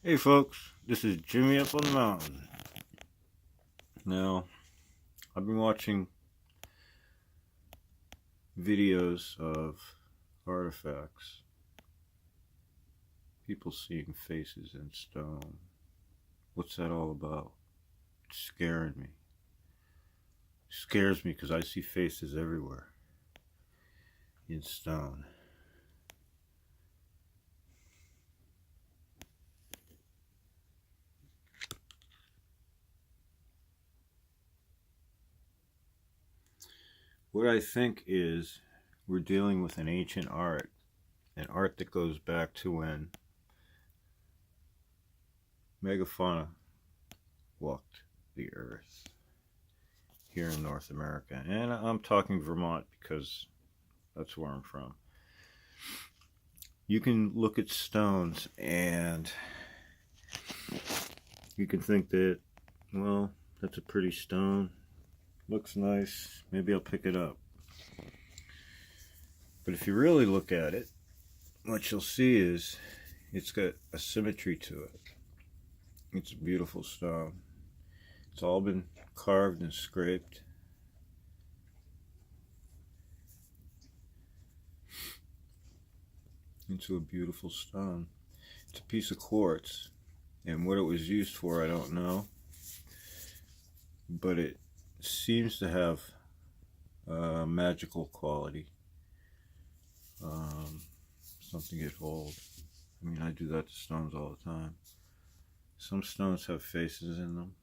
Hey folks, this is Jimmy up on the mountain. Now, I've been watching videos of artifacts, people seeing faces in stone. What's that all about? It's scaring me. It scares me because I see faces everywhere in stone. What I think is we're dealing with an ancient art, an art that goes back to when megafauna walked the earth here in North America. And I'm talking Vermont because that's where I'm from. You can look at stones and you can think that, well, that's a pretty stone. Looks nice. Maybe I'll pick it up. But if you really look at it, what you'll see is it's got a symmetry to it. It's a beautiful stone. It's all been carved and scraped. Into a beautiful stone. It's a piece of quartz. And what it was used for, I don't know. But it seems to have magical quality. Something it holds. I mean, I do that to stones all the time. Some stones have faces in them.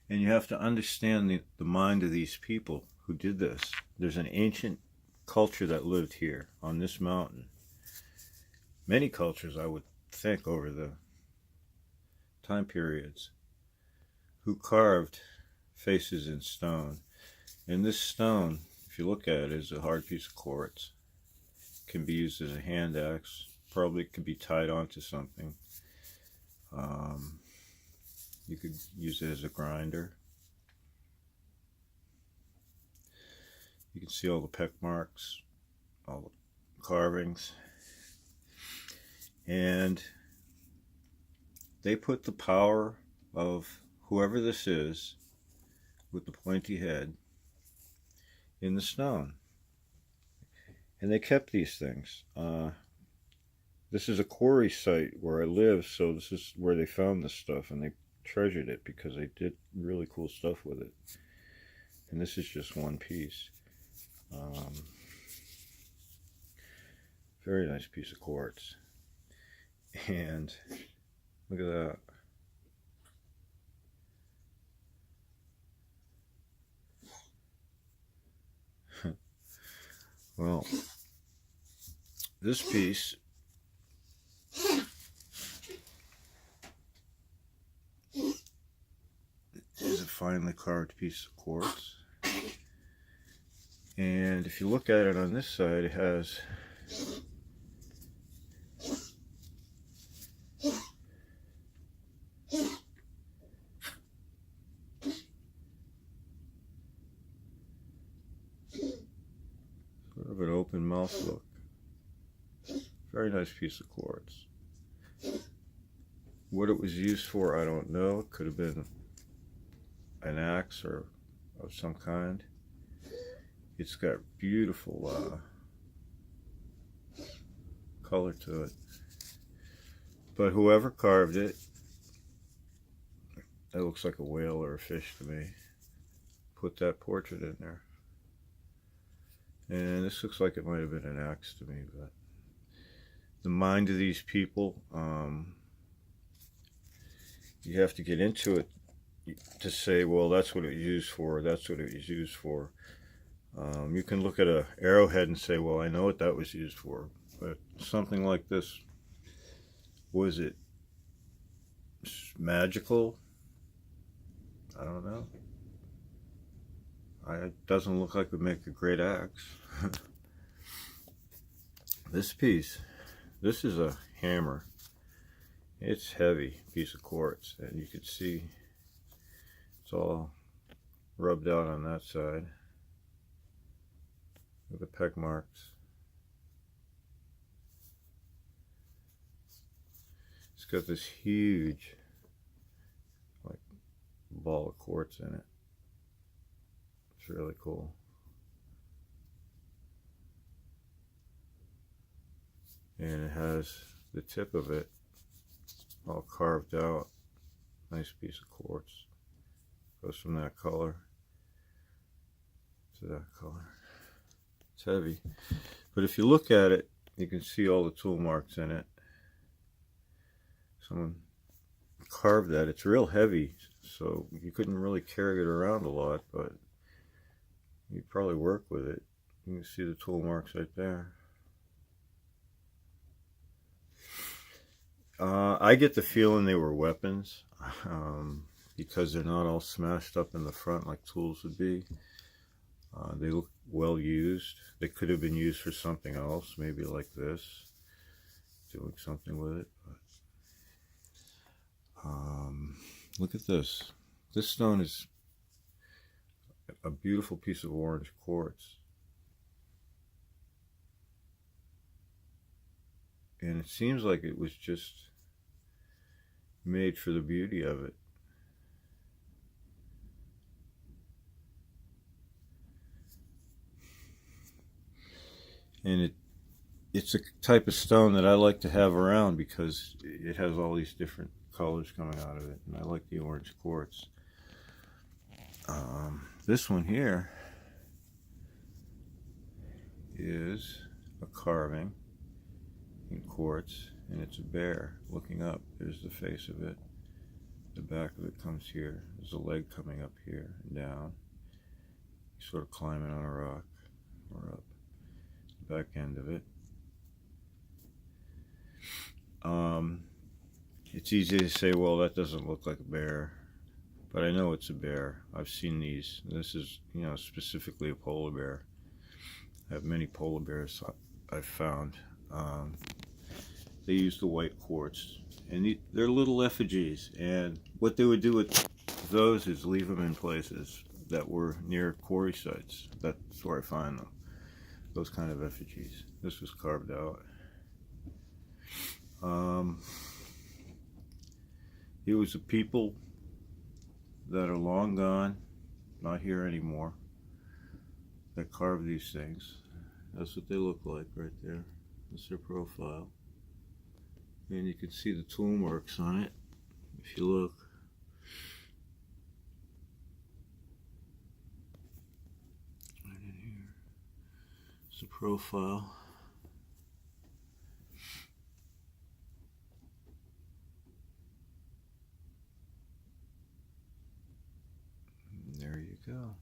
And you have to understand the mind of these people who did this. There's an ancient culture that lived here on this mountain. Many cultures, I would think, over the time periods, who carved faces in stone. And this stone, if you look at it, is a hard piece of quartz. It can be used as a hand axe. Probably could be tied onto something. You could use it as a grinder. You can see all the peck marks, all the carvings. And they put the power of whoever this is with the pointy head in the stone. And they kept these things. This is a quarry site where I live, so this is where they found this stuff, and they treasured it because they did really cool stuff with it. And this is just one piece. Very nice piece of quartz. And look at that. Well, this piece is a finely carved piece of quartz. And if you look at it on this side, it has sort of an open mouth look. Very nice piece of quartz. What it was used for, I don't know. It could have been an axe or of some kind. It's got beautiful color to it. But whoever carved it, that looks like a whale or a fish to me, put that portrait in there. And this looks like it might have been an axe to me, but the mind of these people, you have to get into it to say, well, that's what it was used for, that's what it was used for. You can look at an arrowhead and say, well, I know what that was used for. But something like this, was it magical? I don't know. It doesn't look like it would make a great axe. This piece, this is a hammer. It's heavy piece of quartz, and you can see it's all rubbed out on that side with the peg marks. got this huge, like, ball of quartz in it. It's really cool. And it has the tip of it all carved out. Nice piece of quartz. Goes from that color to that color. It's heavy. But if you look at it, you can see all the tool marks in it. Someone carved that. It's real heavy, so you couldn't really carry it around a lot, but you'd probably work with it. You can see the tool marks right there. I get the feeling they were weapons, because they're not all smashed up in the front like tools would be. They look well used. They could have been used for something else, maybe like this, doing something with it. But, look at this. This stone is a beautiful piece of orange quartz. And it seems like it was just made for the beauty of it. And it's a type of stone that I like to have around because it has all these different colors coming out of it, and I like the orange quartz. This one here is a carving in quartz, and it's a bear looking up. There's the face of it. The back of it comes here. There's a leg coming up here and down. He's sort of climbing on a rock or up. The back end of it. It's easy to say, well, that doesn't look like a bear, but I know it's a bear. I've seen these. This is, specifically a polar bear. I have many polar bears I've found. They use the white quartz, and they're little effigies, and what they would do with those is leave them in places that were near quarry sites. That's where I find them, those kind of effigies. This was carved out. It was a people that are long gone, not here anymore, that carved these things. That's what they look like right there. That's their profile. And you can see the tool marks on it if you look. Right in here. It's the profile. And there you go.